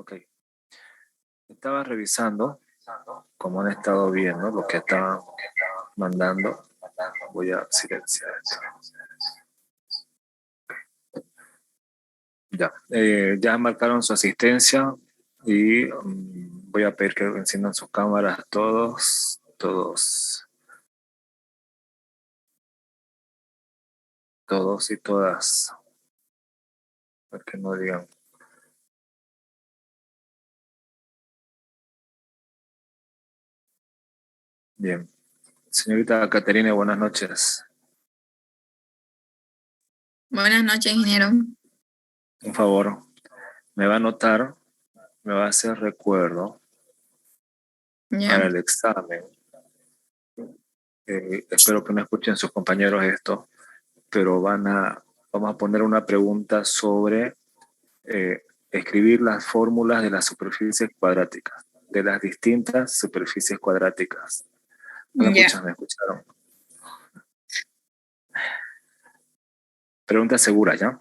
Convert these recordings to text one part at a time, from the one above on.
Ok, estaba revisando como han estado viendo lo que estaban mandando. Voy a silenciar esto. Ya, ya marcaron su asistencia y voy a pedir que enciendan sus cámaras todos y todas, para que no digan. Bien, señorita Caterina, buenas noches. Buenas noches, ingeniero. Un favor, me va a anotar, me va a hacer recuerdo Ya. para el examen. Espero que no escuchen sus compañeros esto, pero vamos a poner una pregunta sobre escribir las fórmulas de las superficies cuadráticas, de las distintas superficies cuadráticas. ¿No me Ya. escuchan? ¿Me escucharon? Pregunta segura, ¿ya?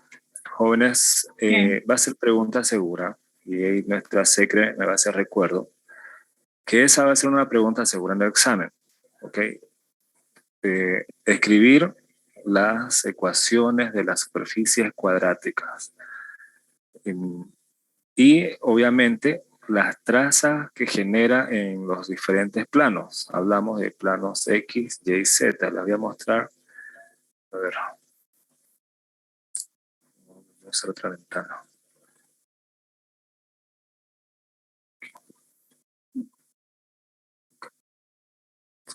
Jóvenes, va a ser pregunta segura y ahí nuestra secre me va a hacer recuerdo que esa va a ser una pregunta segura en el examen, ¿ok? Escribir las ecuaciones de las superficies cuadráticas. Y obviamente las trazas que genera en los diferentes planos. Hablamos de planos X, Y, Z. Les voy a mostrar. A ver. Voy a hacer otra ventana.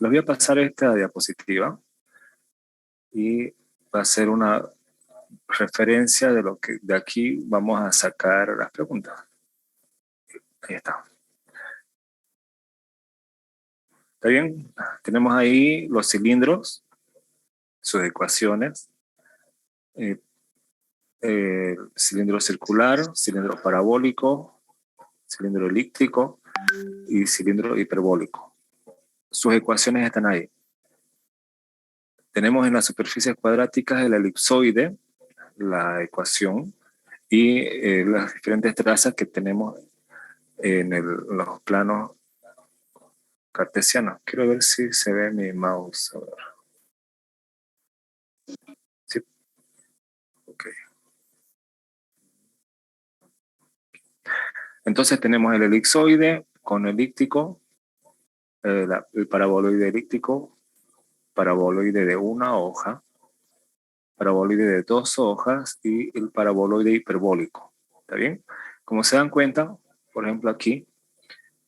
Les voy a pasar esta diapositiva y va a ser una referencia de lo que de aquí vamos a sacar las preguntas. Ahí está. ¿Está bien? Tenemos ahí los cilindros, sus ecuaciones, cilindro circular, cilindro parabólico, cilindro elíptico y cilindro hiperbólico. Sus ecuaciones están ahí. Tenemos en las superficies cuadráticas el elipsoide, la ecuación, y las diferentes trazas que tenemos en los planos cartesianos. Quiero ver si se ve mi mouse. A ver. Sí. Ok. Entonces tenemos el elipsoide con elíptico, el paraboloide elíptico, paraboloide de una hoja, paraboloide de dos hojas y el paraboloide hiperbólico. ¿Está bien? Como se dan cuenta, por ejemplo aquí,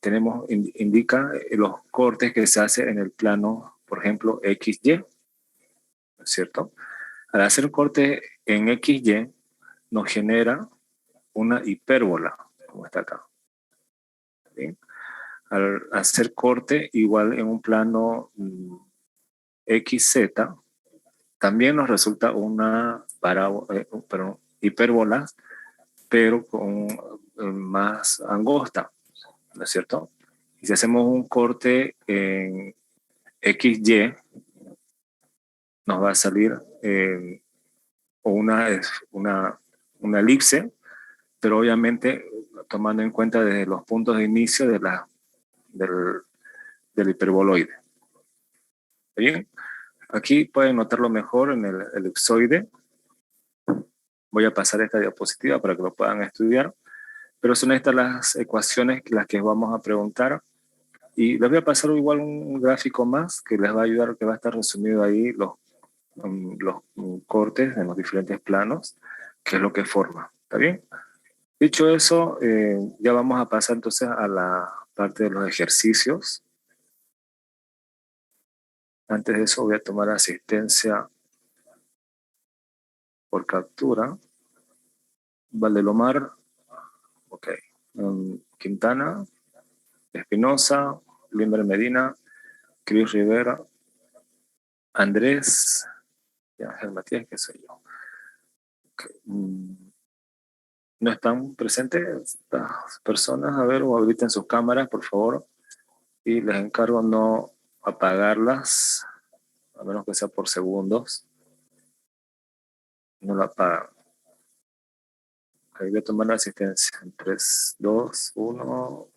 tenemos, indica los cortes que se hacen en el plano, por ejemplo, XY, ¿no es cierto? Al hacer un corte en XY, nos genera una hipérbola, como está acá. ¿Bien? Al hacer corte igual en un plano XZ, también nos resulta una hipérbola, pero con más angosta, ¿no es cierto? Y si hacemos un corte en XY, nos va a salir una elipse, pero obviamente tomando en cuenta desde los puntos de inicio del hiperboloide. ¿Bien? Aquí pueden notarlo mejor en el elipsoide. Voy a pasar esta diapositiva para que lo puedan estudiar. Pero son estas las ecuaciones las que vamos a preguntar. Y les voy a pasar igual un gráfico más que les va a ayudar, que va a estar resumido ahí los cortes en los diferentes planos, que es lo que forma. ¿Está bien? Dicho eso, ya vamos a pasar entonces a la parte de los ejercicios. Antes de eso voy a tomar asistencia por captura. Valdelomar, ok. Quintana, Espinosa, Limber Medina, Cris Rivera, Andrés y Ángel Matías, que soy yo. Okay. No están presentes estas personas. A ver, o habiliten sus cámaras, por favor. Y les encargo no apagarlas, a menos que sea por segundos. No la apagan. Okay, voy a tomar la asistencia. 3, 2, 1.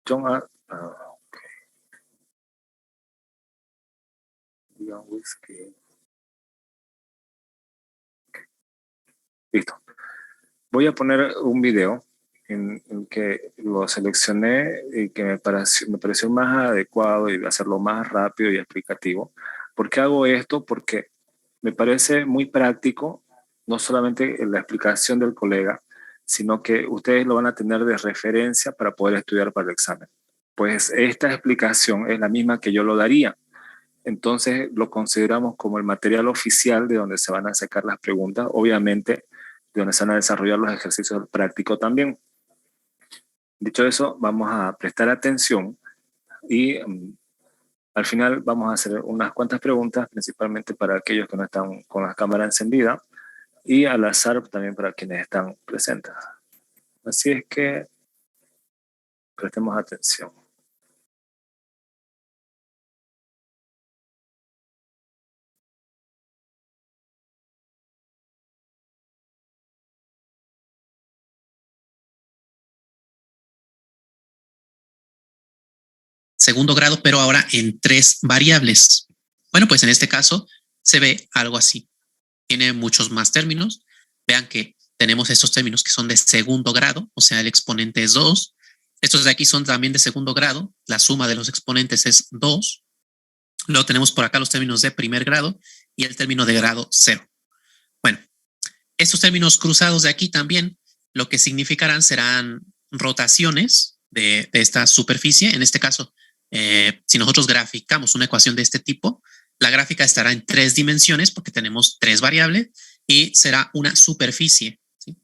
John A. Ok. Digan whisky. Okay. Listo. Voy a poner un video en que lo seleccioné y que me pareció más adecuado y hacerlo más rápido y explicativo. ¿Por qué hago esto? Porque me parece muy práctico, no solamente en la explicación del colega, sino que ustedes lo van a tener de referencia para poder estudiar para el examen. Pues esta explicación es la misma que yo lo daría. Entonces lo consideramos como el material oficial de donde se van a sacar las preguntas, obviamente de donde se van a desarrollar los ejercicios prácticos también. Dicho eso, vamos a prestar atención y al final vamos a hacer unas cuantas preguntas, principalmente para aquellos que no están con la cámara encendida y al azar también para quienes están presentes. Así es que prestemos atención. Segundo grado, pero ahora en 3 variables. Bueno, pues en este caso se ve algo así. Tiene muchos más términos. Vean que tenemos estos términos que son de segundo grado, o sea, el exponente es 2. Estos de aquí son también de segundo grado, la suma de los exponentes es 2. Luego tenemos por acá los términos de primer grado y el término de grado 0. Bueno, estos términos cruzados de aquí también lo que significarán serán rotaciones de esta superficie. En este caso, si nosotros graficamos una ecuación de este tipo, la gráfica estará en 3 dimensiones porque tenemos 3 variables y será una superficie, ¿sí?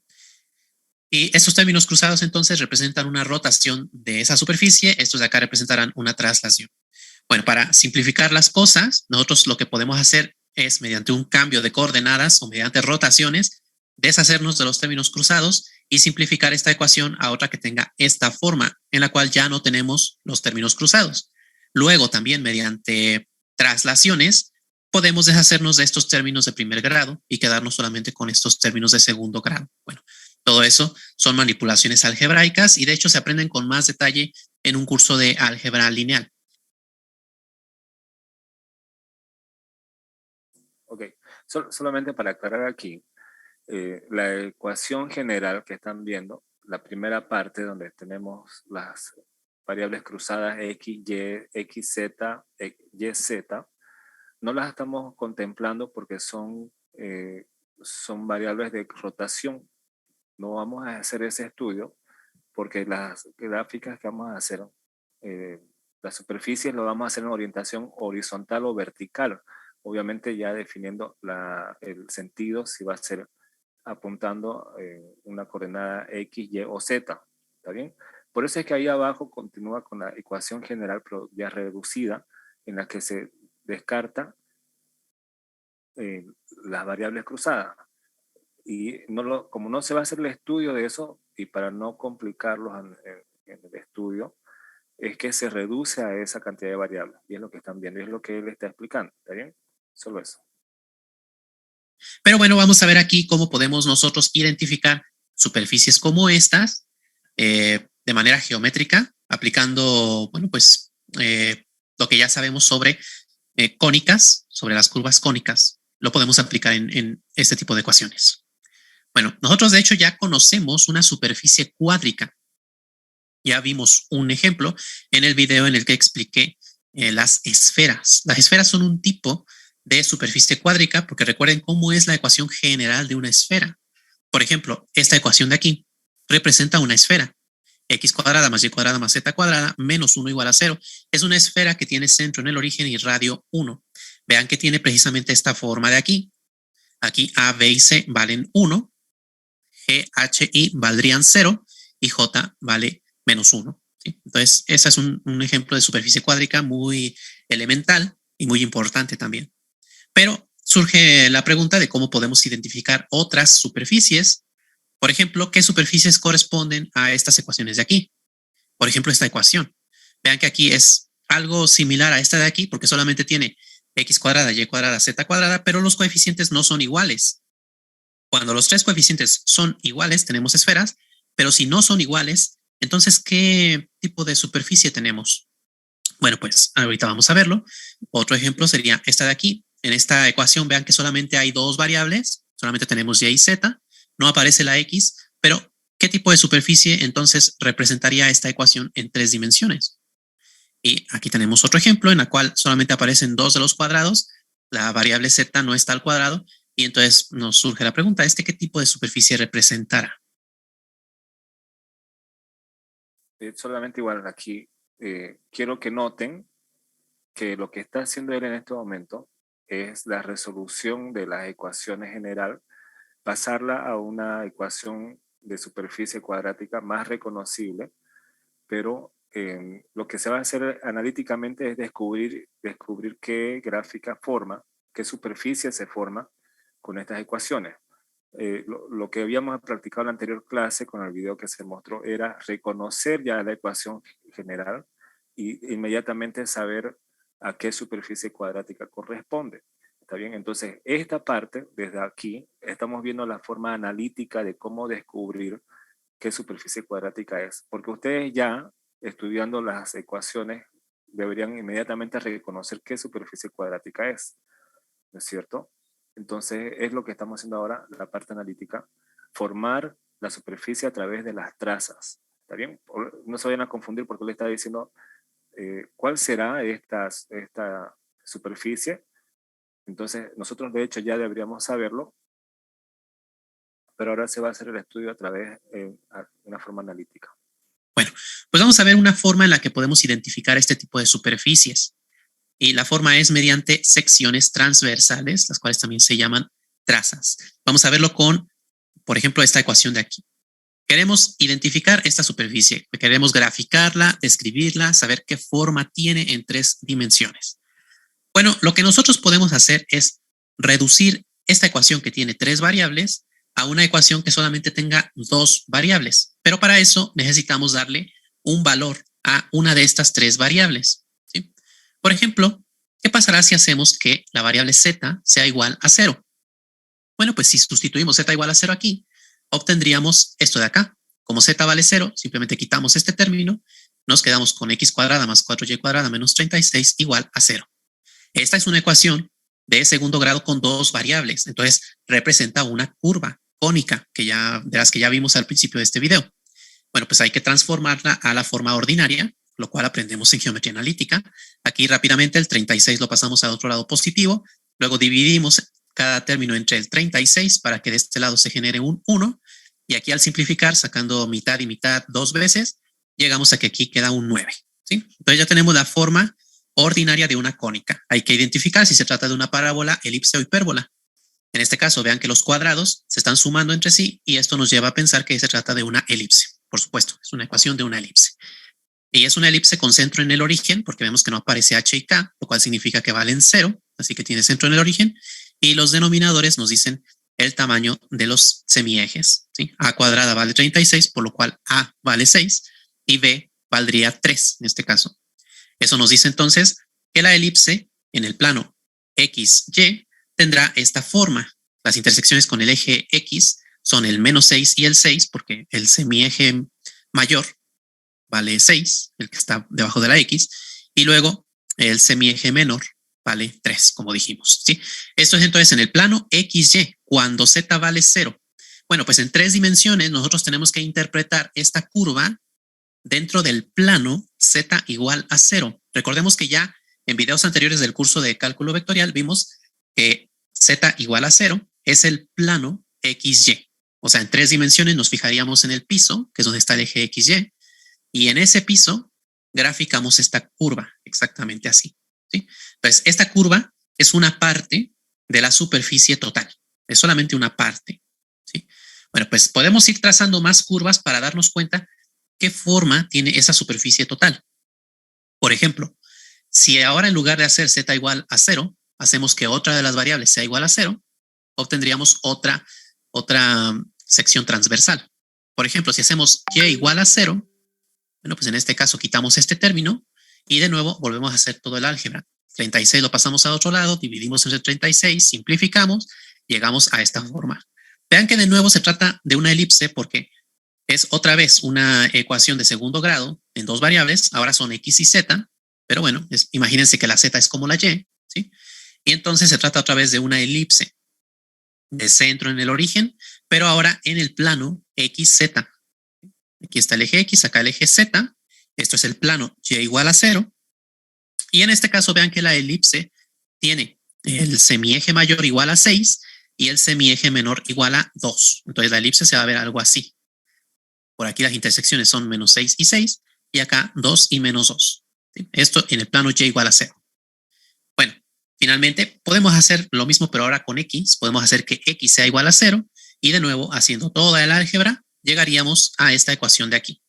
Y estos términos cruzados entonces representan una rotación de esa superficie. Estos de acá representarán una traslación. Bueno, para simplificar las cosas, nosotros lo que podemos hacer es, mediante un cambio de coordenadas o mediante rotaciones, deshacernos de los términos cruzados y simplificar esta ecuación a otra que tenga esta forma, en la cual ya no tenemos los términos cruzados. Luego, también mediante traslaciones, podemos deshacernos de estos términos de primer grado y quedarnos solamente con estos términos de segundo grado. Bueno, todo eso son manipulaciones algebraicas y de hecho se aprenden con más detalle en un curso de álgebra lineal. Ok, solamente para aclarar aquí, la ecuación general que están viendo, la primera parte donde tenemos las variables cruzadas x, y, x, z, y, z, no las estamos contemplando porque son variables de rotación. No vamos a hacer ese estudio porque las gráficas que vamos a hacer, las superficies lo vamos a hacer en orientación horizontal o vertical. Obviamente ya definiendo el sentido si va a ser apuntando una coordenada X, Y o Z. ¿Está bien? Por eso es que ahí abajo continúa con la ecuación general, pero ya reducida, en la que se descarta las variables cruzadas. Y como no se va a hacer el estudio de eso, y para no complicarlos en el estudio, es que se reduce a esa cantidad de variables. Y es lo que están viendo, y es lo que él está explicando. ¿Está bien? Solo eso. Pero bueno, vamos a ver aquí cómo podemos nosotros identificar superficies como estas de manera geométrica, aplicando, bueno, pues lo que ya sabemos sobre cónicas, sobre las curvas cónicas. Lo podemos aplicar en este tipo de ecuaciones. Bueno, nosotros de hecho ya conocemos una superficie cuádrica. Ya vimos un ejemplo en el video en el que expliqué las esferas. Las esferas son un tipo de superficie cuádrica porque recuerden cómo es la ecuación general de una esfera. Por ejemplo, esta ecuación de aquí representa una esfera. X cuadrada más Y cuadrada más Z cuadrada menos 1 igual a 0. Es una esfera que tiene centro en el origen y radio 1. Vean que tiene precisamente esta forma de aquí. Aquí A, B y C valen 1. G, H, I valdrían 0 y J vale menos 1. ¿Sí? Entonces, ese es un ejemplo de superficie cuádrica muy elemental y muy importante también. Pero surge la pregunta de cómo podemos identificar otras superficies. Por ejemplo, ¿qué superficies corresponden a estas ecuaciones de aquí? Por ejemplo, esta ecuación. Vean que aquí es algo similar a esta de aquí porque solamente tiene x cuadrada, y cuadrada, z cuadrada, pero los coeficientes no son iguales. Cuando los 3 coeficientes son iguales, tenemos esferas, pero si no son iguales, entonces, ¿qué tipo de superficie tenemos? Bueno, pues ahorita vamos a verlo. Otro ejemplo sería esta de aquí. En esta ecuación, vean que solamente hay 2 variables, solamente tenemos y y z, no aparece la x, pero ¿qué tipo de superficie entonces representaría esta ecuación en 3 dimensiones? Y aquí tenemos otro ejemplo en la cual solamente aparecen 2 de los cuadrados, la variable z no está al cuadrado, y entonces nos surge la pregunta, ¿qué tipo de superficie representará? Solamente igual aquí, quiero que noten que lo que está haciendo él en este momento es la resolución de las ecuaciones general, pasarla a una ecuación de superficie cuadrática más reconocible, pero lo que se va a hacer analíticamente es descubrir qué gráfica forma, qué superficie se forma con estas ecuaciones. Lo que habíamos practicado en la anterior clase con el video que se mostró era reconocer ya la ecuación general y inmediatamente saber a qué superficie cuadrática corresponde. ¿Está bien? Entonces, esta parte, desde aquí, estamos viendo la forma analítica de cómo descubrir qué superficie cuadrática es. Porque ustedes ya, estudiando las ecuaciones, deberían inmediatamente reconocer qué superficie cuadrática es. ¿No es cierto? Entonces, es lo que estamos haciendo ahora, la parte analítica, formar la superficie a través de las trazas. ¿Está bien? No se vayan a confundir porque le está diciendo cuál será esta superficie. Entonces, nosotros de hecho ya deberíamos saberlo, pero ahora se va a hacer el estudio a través de una forma analítica. Bueno, pues vamos a ver una forma en la que podemos identificar este tipo de superficies. Y la forma es mediante secciones transversales, las cuales también se llaman trazas. Vamos a verlo con, por ejemplo, esta ecuación de aquí. Queremos identificar esta superficie, queremos graficarla, describirla, saber qué forma tiene en 3 dimensiones. Bueno, lo que nosotros podemos hacer es reducir esta ecuación que tiene 3 variables a una ecuación que solamente tenga 2 variables. Pero para eso necesitamos darle un valor a una de estas 3 variables, ¿sí? Por ejemplo, ¿qué pasará si hacemos que la variable z sea igual a 0? Bueno, pues si sustituimos z igual a 0 aquí, obtendríamos esto de acá. Como z vale 0, simplemente quitamos este término, nos quedamos con x cuadrada más 4y cuadrada menos 36 igual a 0. Esta es una ecuación de segundo grado con 2 variables, entonces representa una curva cónica de las que ya vimos al principio de este video. Bueno, pues hay que transformarla a la forma ordinaria, lo cual aprendemos en geometría analítica. Aquí rápidamente el 36 lo pasamos al otro lado positivo, luego dividimos cada término entre el 36 para que de este lado se genere un 1, y aquí al simplificar, sacando mitad y mitad 2 veces, llegamos a que aquí queda un 9, ¿sí? Entonces ya tenemos la forma ordinaria de una cónica. Hay que identificar si se trata de una parábola, elipse o hipérbola. En este caso, vean que los cuadrados se están sumando entre sí y esto nos lleva a pensar que se trata de una elipse. Por supuesto, es una ecuación de una elipse. Y es una elipse con centro en el origen, porque vemos que no aparece h y k, lo cual significa que valen 0, así que tiene centro en el origen. Y los denominadores nos dicen el tamaño de los semiejes, ¿sí? A cuadrada vale 36, por lo cual A vale 6 y B valdría 3 en este caso. Eso nos dice entonces que la elipse en el plano XY tendrá esta forma. Las intersecciones con el eje X son el menos 6 y el 6, porque el semieje mayor vale 6, el que está debajo de la X, y luego el semieje menor vale 3, como dijimos, ¿sí? Esto es entonces en el plano XY, cuando Z vale 0. Bueno, pues en 3 dimensiones nosotros tenemos que interpretar esta curva dentro del plano Z igual a 0. Recordemos que ya en videos anteriores del curso de cálculo vectorial vimos que Z igual a 0 es el plano XY. O sea, en 3 dimensiones nos fijaríamos en el piso, que es donde está el eje XY, y en ese piso graficamos esta curva, exactamente así, ¿sí? Entonces, esta curva es una parte de la superficie total, es solamente una parte, ¿sí? Bueno, pues podemos ir trazando más curvas para darnos cuenta qué forma tiene esa superficie total. Por ejemplo, si ahora en lugar de hacer z igual a 0, hacemos que otra de las variables sea igual a 0, obtendríamos otra sección transversal. Por ejemplo, si hacemos y igual a 0, bueno, pues en este caso quitamos este término y de nuevo volvemos a hacer todo el álgebra. 36 lo pasamos a otro lado, dividimos entre 36, simplificamos, llegamos a esta forma. Vean que de nuevo se trata de una elipse porque es otra vez una ecuación de segundo grado en 2 variables, ahora son x y z, pero bueno, imagínense que la z es como la y, ¿sí? Y entonces se trata otra vez de una elipse de centro en el origen, pero ahora en el plano XZ. Aquí está el eje X, acá el eje Z, esto es el plano y igual a 0, y en este caso vean que la elipse tiene el semieje mayor igual a 6 y el semieje menor igual a 2, entonces la elipse se va a ver algo así. Por aquí las intersecciones son menos 6 y 6, y acá 2 y menos 2. ¿Sí? Esto en el plano y igual a 0. Bueno, finalmente podemos hacer lo mismo, pero ahora con x. Podemos hacer que x sea igual a 0, y de nuevo, haciendo toda el álgebra, llegaríamos a esta ecuación de aquí.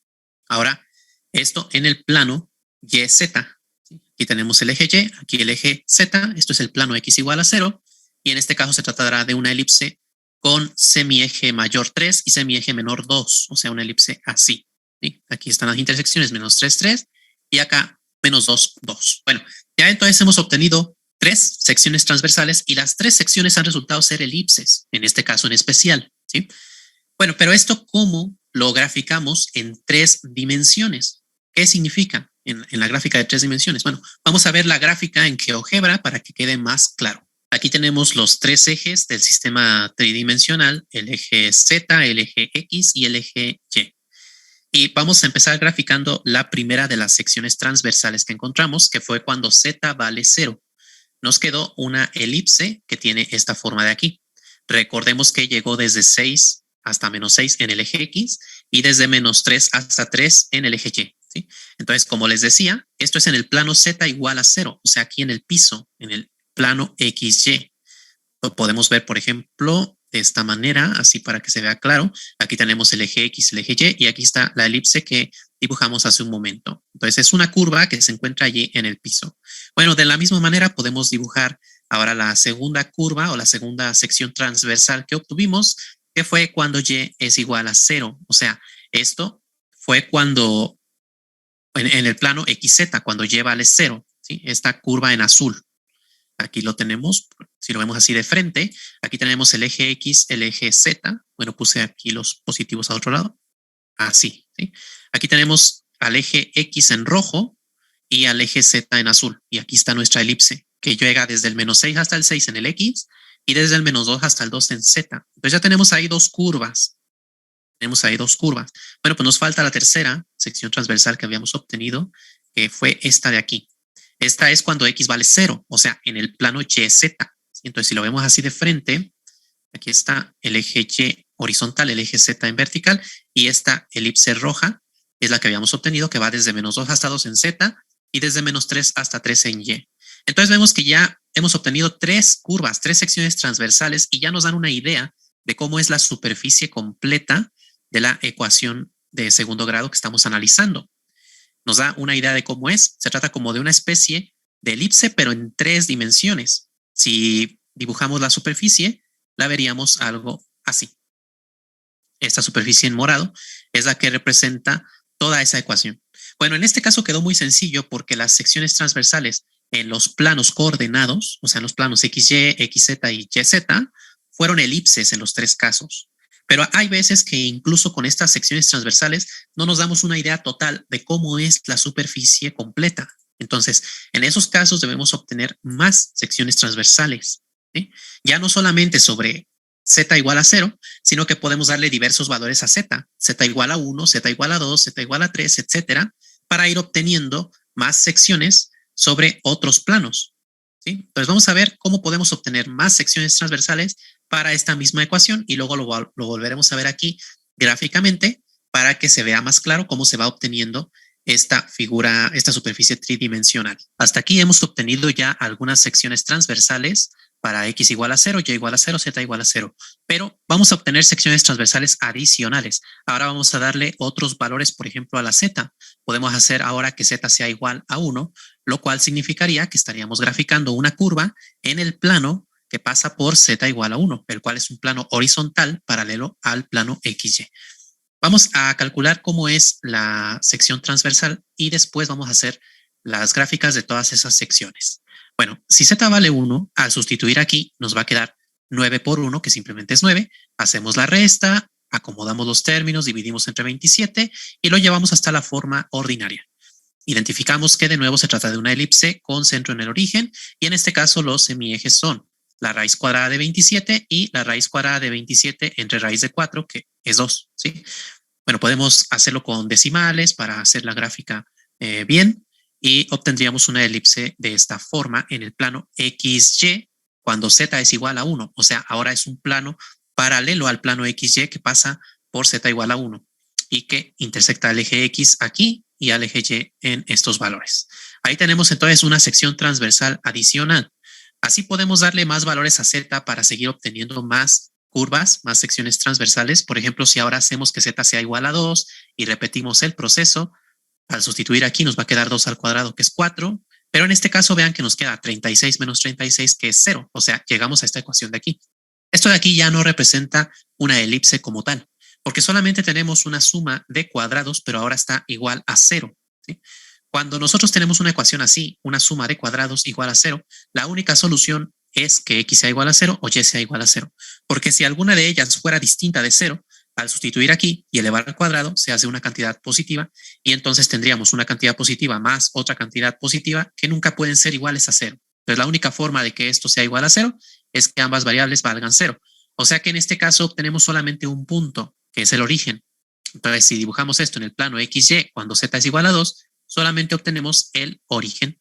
Ahora, esto en el plano YZ. Aquí tenemos el eje Y, aquí el eje Z. Esto es el plano x igual a 0, y en este caso se tratará de una elipse con semieje mayor 3 y semieje menor 2, o sea, una elipse así, ¿sí? Aquí están las intersecciones, menos 3, 3, y acá menos 2, 2. Bueno, ya entonces hemos obtenido 3 secciones transversales y las 3 secciones han resultado ser elipses, en este caso en especial, ¿sí? Bueno, pero esto, ¿cómo lo graficamos en 3 dimensiones? ¿Qué significa en la gráfica de 3 dimensiones? Bueno, vamos a ver la gráfica en GeoGebra para que quede más claro. Aquí tenemos los tres ejes del sistema tridimensional, el eje Z, el eje X y el eje Y. Y vamos a empezar graficando la primera de las secciones transversales que encontramos, que fue cuando Z vale 0. Nos quedó una elipse que tiene esta forma de aquí. Recordemos que llegó desde 6 hasta menos 6 en el eje X y desde menos 3 hasta 3 en el eje Y. ¿Sí? Entonces, como les decía, esto es en el plano Z igual a 0, o sea, aquí en el piso, en el plano XY. Lo podemos ver, por ejemplo, de esta manera, así para que se vea claro. Aquí tenemos el eje X, el eje Y, y aquí está la elipse que dibujamos hace un momento. Entonces, es una curva que se encuentra allí en el piso. Bueno, de la misma manera podemos dibujar ahora la segunda curva o la segunda sección transversal que obtuvimos, que fue cuando Y es igual a 0. O sea, esto fue cuando, en el plano XZ, cuando Y vale 0, ¿sí? Esta curva en azul. Aquí lo tenemos, si lo vemos así de frente, aquí tenemos el eje X, el eje Z. Bueno, puse aquí los positivos al otro lado. Así, ¿sí? Aquí tenemos al eje X en rojo y al eje Z en azul. Y aquí está nuestra elipse, que llega desde el menos 6 hasta el 6 en el X y desde el menos 2 hasta el 2 en Z. Entonces ya tenemos ahí dos curvas. Bueno, pues nos falta la tercera sección transversal que habíamos obtenido, que fue esta de aquí. Esta es cuando X vale 0, o sea, en el plano YZ. Entonces, si lo vemos así de frente, aquí está el eje Y horizontal, el eje Z en vertical, y esta elipse roja es la que habíamos obtenido, que va desde menos 2 hasta 2 en Z y desde menos 3 hasta 3 en Y. Entonces, vemos que ya hemos obtenido tres curvas, tres secciones transversales, y ya nos dan una idea de cómo es la superficie completa de la ecuación de segundo grado que estamos analizando. Nos da una idea de cómo es. Se trata como de una especie de elipse, pero en tres dimensiones. Si dibujamos la superficie, la veríamos algo así. Esta superficie en morado es la que representa toda esa ecuación. Bueno, en este caso quedó muy sencillo porque las secciones transversales en los planos coordenados, o sea, en los planos XY, XZ y YZ, fueron elipses en los tres casos. Pero hay veces que incluso con estas secciones transversales no nos damos una idea total de cómo es la superficie completa. Entonces, en esos casos debemos obtener más secciones transversales, ¿sí? Ya no solamente sobre Z igual a 0, sino que podemos darle diversos valores a Z. Z igual a 1, Z igual a 2, Z igual a 3, etcétera, para ir obteniendo más secciones sobre otros planos, ¿sí? Entonces, vamos a ver cómo podemos obtener más secciones transversales para esta misma ecuación y luego lo volveremos a ver aquí gráficamente para que se vea más claro cómo se va obteniendo esta figura, esta superficie tridimensional. Hasta aquí hemos obtenido ya algunas secciones transversales para X igual a 0, Y igual a 0, Z igual a 0. Pero vamos a obtener secciones transversales adicionales. Ahora vamos a darle otros valores, por ejemplo, a la Z. Podemos hacer ahora que Z sea igual a 1, lo cual significaría que estaríamos graficando una curva en el plano que pasa por Z igual a 1, el cual es un plano horizontal paralelo al plano XY. Vamos a calcular cómo es la sección transversal y después vamos a hacer las gráficas de todas esas secciones. Bueno, si Z vale 1, al sustituir aquí nos va a quedar 9 por 1, que simplemente es 9. Hacemos la resta, acomodamos los términos, dividimos entre 27 y lo llevamos hasta la forma ordinaria. Identificamos que de nuevo se trata de una elipse con centro en el origen y en este caso los semiejes son la raíz cuadrada de 27 y la raíz cuadrada de 27 entre raíz de 4, que es 2, ¿sí? Bueno, podemos hacerlo con decimales para hacer la gráfica bien y obtendríamos una elipse de esta forma en el plano XY cuando Z es igual a 1. O sea, ahora es un plano paralelo al plano XY que pasa por Z igual a 1 y que intersecta al eje X aquí y al eje Y en estos valores. Ahí tenemos entonces una sección transversal adicional. Así podemos darle más valores a Z para seguir obteniendo más curvas, más secciones transversales. Por ejemplo, si ahora hacemos que Z sea igual a 2 y repetimos el proceso, al sustituir aquí nos va a quedar 2 al cuadrado, que es 4, pero en este caso vean que nos queda 36 menos 36, que es 0, o sea, llegamos a esta ecuación de aquí. Esto de aquí ya no representa una elipse como tal, porque solamente tenemos una suma de cuadrados, pero ahora está igual a 0, ¿sí? Cuando nosotros tenemos una ecuación así, una suma de cuadrados igual a 0, la única solución es que X sea igual a 0 o Y sea igual a 0. Porque si alguna de ellas fuera distinta de 0, al sustituir aquí y elevar al cuadrado, se hace una cantidad positiva y entonces tendríamos una cantidad positiva más otra cantidad positiva que nunca pueden ser iguales a 0. Entonces, la única forma de que esto sea igual a 0 es que ambas variables valgan 0. O sea que en este caso obtenemos solamente un punto, que es el origen. Entonces, si dibujamos esto en el plano XY cuando z es igual a 2, solamente obtenemos el origen.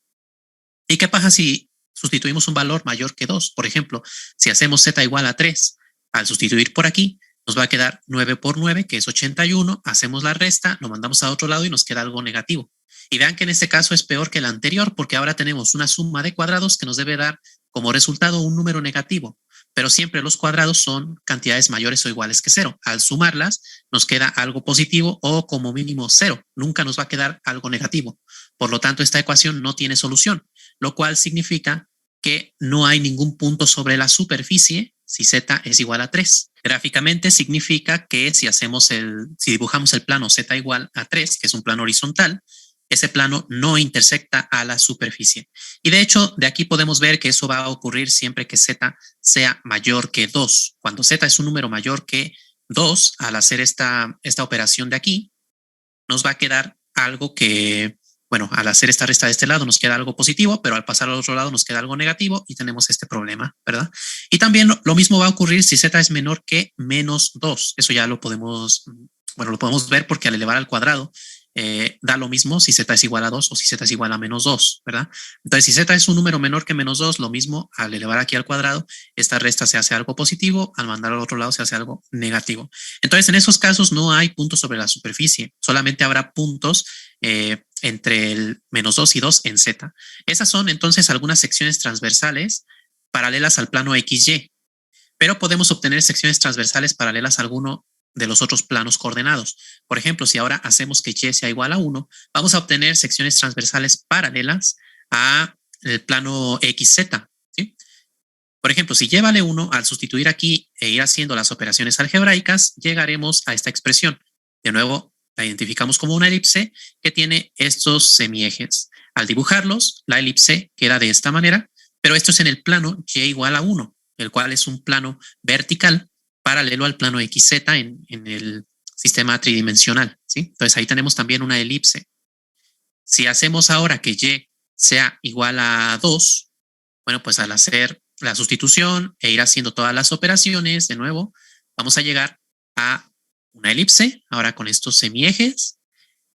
¿Y qué pasa si sustituimos un valor mayor que 2? Por ejemplo, si hacemos z igual a 3, al sustituir por aquí, nos va a quedar 9 por 9, que es 81. Hacemos la resta, lo mandamos a otro lado y nos queda algo negativo. Y vean que en este caso es peor que el anterior, porque ahora tenemos una suma de cuadrados que nos debe dar como resultado un número negativo. Pero siempre los cuadrados son cantidades mayores o iguales que 0. Al sumarlas, nos queda algo positivo o como mínimo 0. Nunca nos va a quedar algo negativo. Por lo tanto, esta ecuación no tiene solución, lo cual significa que no hay ningún punto sobre la superficie si z es igual a 3. Gráficamente significa que si dibujamos el plano z igual a 3, que es un plano horizontal, ese plano no intersecta a la superficie. Y de hecho, de aquí podemos ver que eso va a ocurrir siempre que z sea mayor que 2. Cuando z es un número mayor que 2, al hacer esta operación de aquí, nos va a quedar algo que, bueno, al hacer esta resta de este lado nos queda algo positivo, pero al pasar al otro lado nos queda algo negativo y tenemos este problema, ¿verdad? Y también lo mismo va a ocurrir si z es menor que menos 2. Eso ya lo podemos ver porque al elevar al cuadrado da lo mismo si z es igual a 2 o si z es igual a menos 2, ¿verdad? Entonces, si z es un número menor que menos 2, lo mismo al elevar aquí al cuadrado, esta resta se hace algo positivo, al mandar al otro lado se hace algo negativo. Entonces, en esos casos no hay puntos sobre la superficie, solamente habrá puntos entre el menos 2 y 2 en z. Esas son entonces algunas secciones transversales paralelas al plano XY, pero podemos obtener secciones transversales paralelas a alguno de los otros planos coordenados. Por ejemplo, si ahora hacemos que y sea igual a 1, vamos a obtener secciones transversales paralelas a el plano XZ, ¿sí? Por ejemplo, si y vale 1, al sustituir aquí e ir haciendo las operaciones algebraicas, llegaremos a esta expresión. De nuevo, la identificamos como una elipse que tiene estos semiejes. Al dibujarlos, la elipse queda de esta manera, pero esto es en el plano y igual a 1, el cual es un plano vertical paralelo al plano XZ en el sistema tridimensional, ¿sí? Entonces ahí tenemos también una elipse. Si hacemos ahora que y sea igual a 2, bueno, pues al hacer la sustitución e ir haciendo todas las operaciones, de nuevo, vamos a llegar a una elipse, ahora con estos semiejes,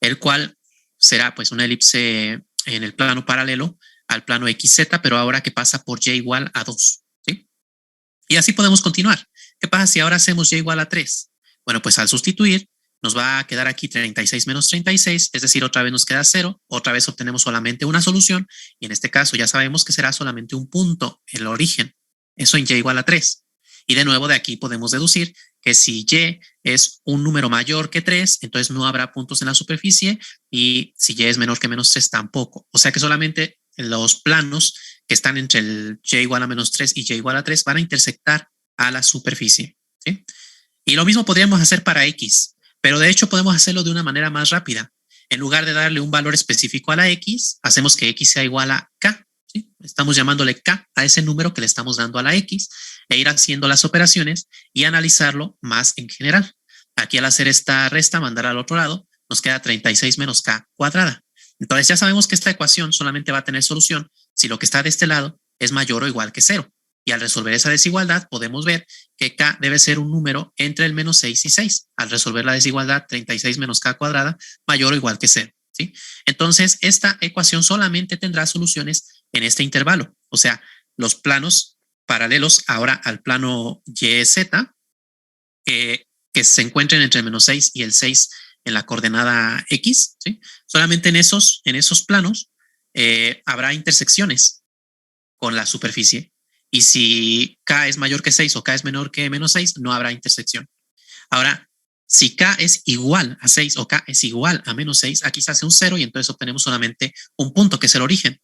el cual será pues una elipse en el plano paralelo al plano XZ, pero ahora que pasa por y igual a 2, ¿sí? Y así podemos continuar. ¿Qué pasa si ahora hacemos y igual a 3? Bueno, pues al sustituir nos va a quedar aquí 36 menos 36, es decir, otra vez nos queda 0, otra vez obtenemos solamente una solución y en este caso ya sabemos que será solamente un punto, el origen, eso en y igual a 3. Y de nuevo de aquí podemos deducir que si y es un número mayor que 3, entonces no habrá puntos en la superficie y si y es menor que menos 3 tampoco. O sea que solamente los planos que están entre el y igual a menos 3 y y igual a 3 van a intersectar a la superficie, ¿sí? Y lo mismo podríamos hacer para x, pero de hecho podemos hacerlo de una manera más rápida. En lugar de darle un valor específico a la x, hacemos que x sea igual a k, ¿sí? Estamos llamándole k a ese número que le estamos dando a la x e ir haciendo las operaciones y analizarlo más en general. Aquí al hacer esta resta, mandar al otro lado, nos queda 36 menos k cuadrada. Entonces ya sabemos que esta ecuación solamente va a tener solución si lo que está de este lado es mayor o igual que 0. Y al resolver esa desigualdad podemos ver que k debe ser un número entre el menos 6 y 6. Al resolver la desigualdad 36 menos k cuadrada mayor o igual que 0, ¿sí? Entonces esta ecuación solamente tendrá soluciones en este intervalo. O sea, los planos paralelos ahora al plano YZ que se encuentren entre el menos 6 y el 6 en la coordenada X, ¿sí? Solamente en esos planos habrá intersecciones con la superficie. Y si K es mayor que 6 o K es menor que menos 6, no habrá intersección. Ahora, si K es igual a 6 o K es igual a menos 6, aquí se hace un 0 y entonces obtenemos solamente un punto, que es el origen.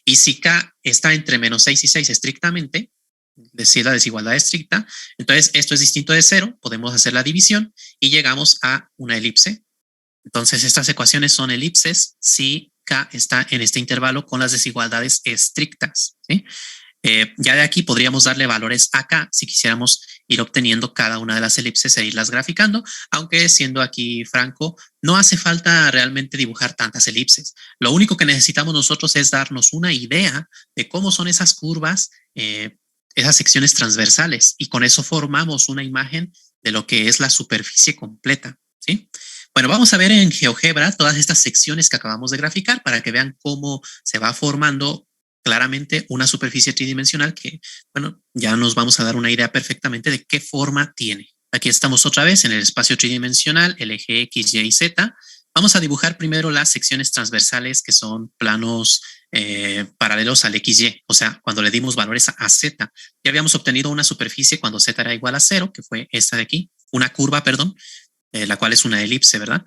Y si K está entre menos 6 y 6 estrictamente, decir la desigualdad estricta, entonces esto es distinto de 0, podemos hacer la división y llegamos a una elipse. Entonces estas ecuaciones son elipses si K está en este intervalo con las desigualdades estrictas, ¿sí? Ya de aquí podríamos darle valores a K si quisiéramos ir obteniendo cada una de las elipses e irlas graficando, aunque siendo aquí franco, no hace falta realmente dibujar tantas elipses. Lo único que necesitamos nosotros es darnos una idea de cómo son esas curvas, esas secciones transversales, y con eso formamos una imagen de lo que es la superficie completa, ¿sí? Bueno, vamos a ver en GeoGebra todas estas secciones que acabamos de graficar para que vean cómo se va formando claramente una superficie tridimensional que, bueno, ya nos vamos a dar una idea perfectamente de qué forma tiene. Aquí estamos otra vez en el espacio tridimensional, el eje X, Y y Z. Vamos a dibujar primero las secciones transversales que son planos paralelos al XY, o sea, cuando le dimos valores a Z. Ya habíamos obtenido una superficie cuando Z era igual a 0, que fue esta de aquí, una curva, perdón, la cual es una elipse, ¿verdad?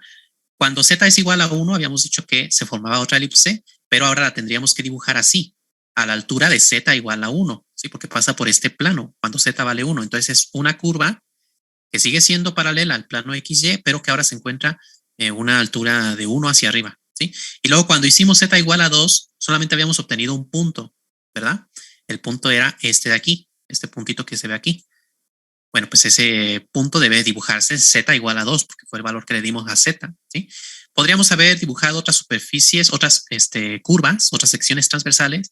Cuando Z es igual a 1, habíamos dicho que se formaba otra elipse, pero ahora la tendríamos que dibujar así, a la altura de Z igual a 1, ¿sí? Porque pasa por este plano, cuando Z vale 1. Entonces es una curva que sigue siendo paralela al plano XY, pero que ahora se encuentra en una altura de 1 hacia arriba, ¿sí? Y luego cuando hicimos Z igual a 2, solamente habíamos obtenido un punto, ¿verdad? El punto era este de aquí, este puntito que se ve aquí. Bueno, pues ese punto debe dibujarse Z igual a 2, porque fue el valor que le dimos a Z, ¿sí? Podríamos haber dibujado otras superficies, otras curvas, otras secciones transversales,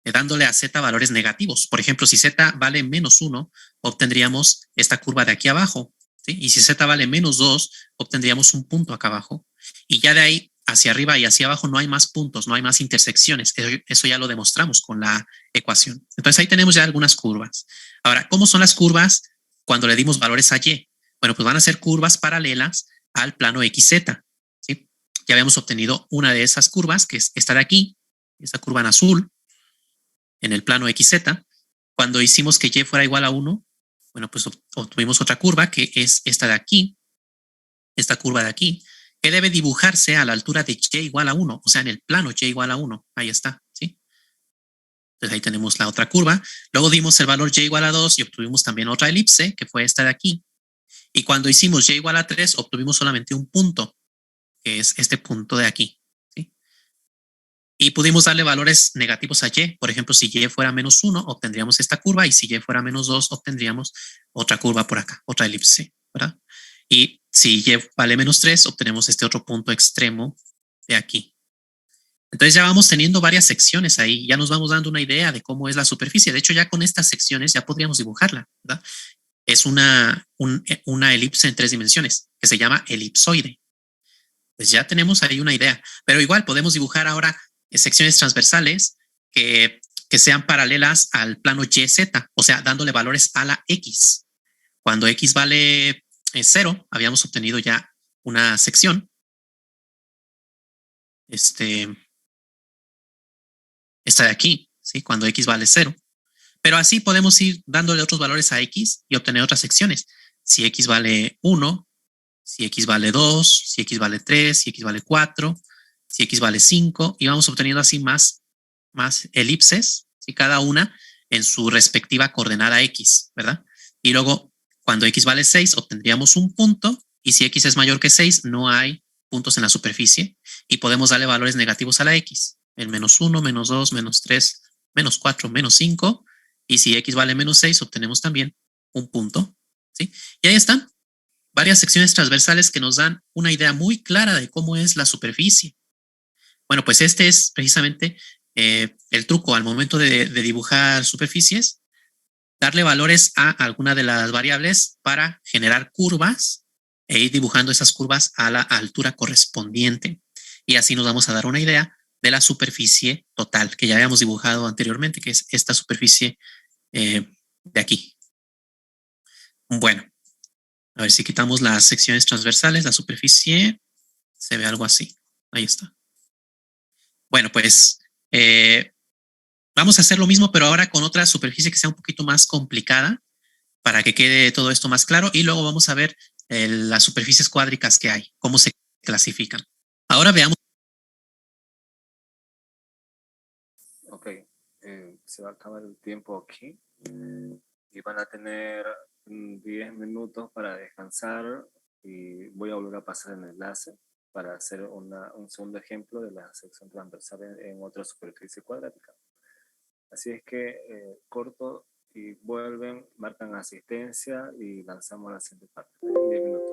dándole a Z valores negativos. Por ejemplo, si Z vale menos 1, obtendríamos esta curva de aquí abajo, ¿sí? Y si Z vale menos 2, obtendríamos un punto acá abajo. Y ya de ahí hacia arriba y hacia abajo no hay más puntos, no hay más intersecciones. Eso ya lo demostramos con la ecuación. Entonces ahí tenemos ya algunas curvas. Ahora, ¿cómo son las curvas cuando le dimos valores a Y? Bueno, pues van a ser curvas paralelas al plano XZ, ¿sí? Ya habíamos obtenido una de esas curvas, que es esta de aquí, esta curva en azul, en el plano XZ. Cuando hicimos que Y fuera igual a 1, bueno, pues obtuvimos otra curva, que es esta de aquí, esta curva de aquí, que debe dibujarse a la altura de Y igual a 1, o sea, en el plano Y igual a 1. Ahí está, ¿sí? Entonces ahí tenemos la otra curva. Luego dimos el valor Y igual a 2 y obtuvimos también otra elipse, que fue esta de aquí. Y cuando hicimos Y igual a 3, obtuvimos solamente un punto, que es este punto de aquí, ¿sí? Y pudimos darle valores negativos a Y. Por ejemplo, si Y fuera menos 1, obtendríamos esta curva, y si Y fuera menos 2, obtendríamos otra curva por acá, otra elipse, ¿verdad? Y si Y vale menos 3, obtenemos este otro punto extremo de aquí. Entonces ya vamos teniendo varias secciones ahí, ya nos vamos dando una idea de cómo es la superficie. De hecho, ya con estas secciones ya podríamos dibujarla, ¿verdad? Es una elipse en 3 dimensiones que se llama elipsoide. Pues ya tenemos ahí una idea, pero igual podemos dibujar ahora secciones transversales que sean paralelas al plano YZ, o sea, dándole valores a la X. Cuando X vale 0, habíamos obtenido ya una sección. Esta de aquí, ¿sí? Cuando X vale 0. Pero así podemos ir dándole otros valores a X y obtener otras secciones. Si X vale 1, si X vale 2, si X vale 3, si X vale 4, si X vale 5, y vamos obteniendo así más elipses, ¿sí? Cada una en su respectiva coordenada X, ¿verdad? Y luego, cuando X vale 6, obtendríamos un punto, y si X es mayor que 6, no hay puntos en la superficie, y podemos darle valores negativos a la X, el menos 1, menos 2, menos 3, menos 4, menos 5, y si X vale menos 6, obtenemos también un punto, ¿sí? Y ahí están varias secciones transversales que nos dan una idea muy clara de cómo es la superficie. Bueno, pues este es precisamente el truco al momento de dibujar superficies, darle valores a alguna de las variables para generar curvas e ir dibujando esas curvas a la altura correspondiente. Y así nos vamos a dar una idea de la superficie total que ya habíamos dibujado anteriormente, que es esta superficie de aquí. Bueno, a ver si quitamos las secciones transversales, la superficie se ve algo así. Ahí está. Bueno, pues vamos a hacer lo mismo, pero ahora con otra superficie que sea un poquito más complicada para que quede todo esto más claro, y luego vamos a ver las superficies cuádricas que hay, cómo se clasifican. Ahora veamos. Ok, se va a acabar el tiempo aquí y van a tener 10 minutos para descansar, y voy a volver a pasar el enlace para hacer un segundo ejemplo de la sección transversal en otra superficie cuadrática. Así es que corto y vuelven, marcan asistencia y lanzamos la siguiente parte en 10 minutos.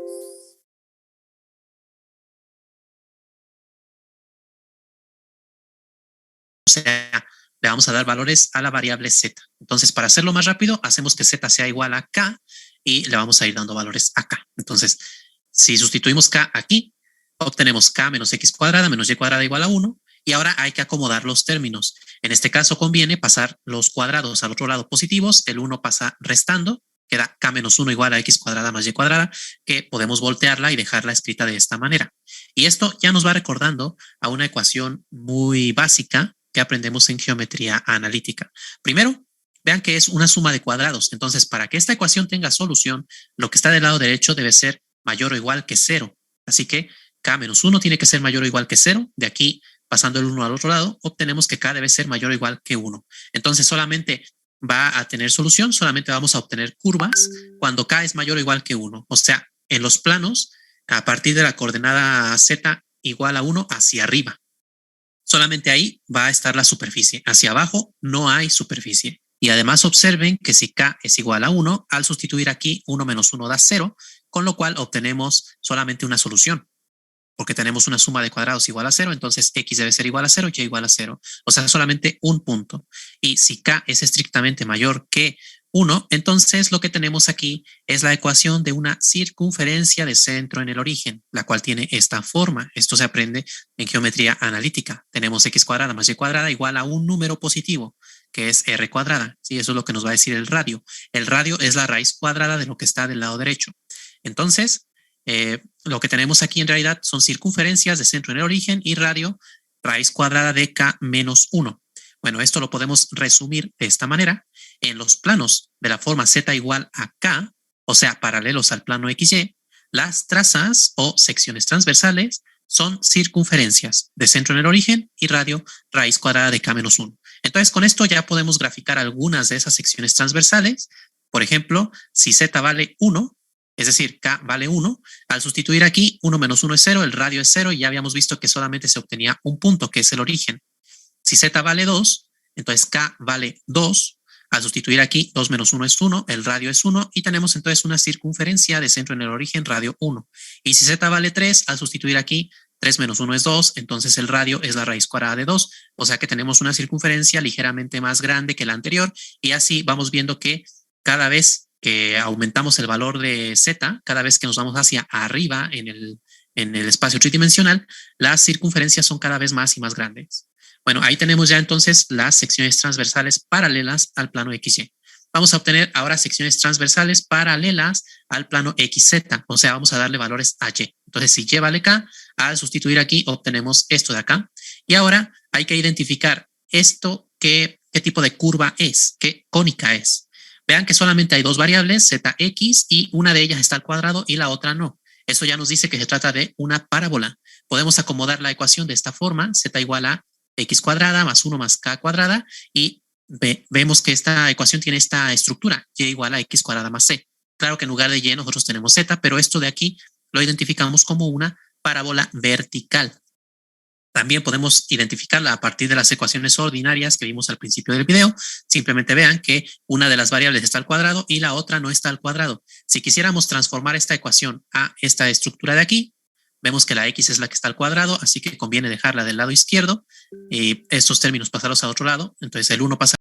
O sea, le vamos a dar valores a la variable z. Entonces, para hacerlo más rápido, hacemos que z sea igual a k y le vamos a ir dando valores a k. Entonces, si sustituimos k aquí, obtenemos k menos x cuadrada menos y cuadrada igual a 1. Y ahora hay que acomodar los términos. En este caso conviene pasar los cuadrados al otro lado positivos. El 1 pasa restando. Queda k menos 1 igual a x cuadrada más y cuadrada, que podemos voltearla y dejarla escrita de esta manera. Y esto ya nos va recordando a una ecuación muy básica que aprendemos en geometría analítica. Primero, vean que es una suma de cuadrados. Entonces, para que esta ecuación tenga solución, lo que está del lado derecho debe ser mayor o igual que 0. Así que k menos 1 tiene que ser mayor o igual que 0. De aquí, pasando el 1 al otro lado, obtenemos que k debe ser mayor o igual que 1. Entonces, solamente va a tener solución, solamente vamos a obtener curvas cuando k es mayor o igual que 1. O sea, en los planos, a partir de la coordenada z igual a 1 hacia arriba. Solamente ahí va a estar la superficie. Hacia abajo no hay superficie. Y además observen que si k es igual a 1, al sustituir aquí 1 menos 1 da 0, con lo cual obtenemos solamente una solución. Porque tenemos una suma de cuadrados igual a 0, entonces x debe ser igual a 0, y igual a 0. O sea, solamente un punto. Y si k es estrictamente mayor que 1, entonces lo que tenemos aquí es la ecuación de una circunferencia de centro en el origen, la cual tiene esta forma. Esto se aprende en geometría analítica. Tenemos x cuadrada más y cuadrada igual a un número positivo, que es r cuadrada. ¿Sí? Eso es lo que nos va a decir el radio. El radio es la raíz cuadrada de lo que está del lado derecho. Entonces, lo que tenemos aquí en realidad son circunferencias de centro en el origen y radio, raíz cuadrada de k menos 1. Bueno, esto lo podemos resumir de esta manera. En los planos de la forma z igual a k, o sea, paralelos al plano XY, las trazas o secciones transversales son circunferencias de centro en el origen y radio, raíz cuadrada de k menos 1. Entonces, con esto ya podemos graficar algunas de esas secciones transversales. Por ejemplo, si z vale 1, es decir, k vale 1, al sustituir aquí 1 menos 1 es 0, el radio es 0 y ya habíamos visto que solamente se obtenía un punto, que es el origen. Si z vale 2, entonces k vale 2, al sustituir aquí 2 menos 1 es 1, el radio es 1 y tenemos entonces una circunferencia de centro en el origen, radio 1. Y si z vale 3, al sustituir aquí 3 menos 1 es 2, entonces el radio es la raíz cuadrada de 2, o sea que tenemos una circunferencia ligeramente más grande que la anterior y así vamos viendo que cada vez que aumentamos el valor de z, cada vez que nos vamos hacia arriba en el espacio tridimensional, las circunferencias son cada vez más y más grandes. Bueno, ahí tenemos ya entonces las secciones transversales paralelas al plano XY. Vamos a obtener ahora secciones transversales paralelas al plano XZ, o sea, vamos a darle valores a Y. Entonces, si Y vale K, al sustituir aquí obtenemos esto de acá. Y ahora hay que identificar esto, qué tipo de curva es, qué cónica es. Vean que solamente hay dos variables, zx, y una de ellas está al cuadrado y la otra no. Eso ya nos dice que se trata de una parábola. Podemos acomodar la ecuación de esta forma, z igual a x cuadrada más 1 más k cuadrada, y vemos que esta ecuación tiene esta estructura, y igual a x cuadrada más c. Claro que en lugar de y nosotros tenemos z, pero esto de aquí lo identificamos como una parábola vertical. También podemos identificarla a partir de las ecuaciones ordinarias que vimos al principio del video. Simplemente vean que una de las variables está al cuadrado y la otra no está al cuadrado. Si quisiéramos transformar esta ecuación a esta estructura de aquí, vemos que la x es la que está al cuadrado, así que conviene dejarla del lado izquierdo y estos términos pasarlos al otro lado. Entonces el 1 pasa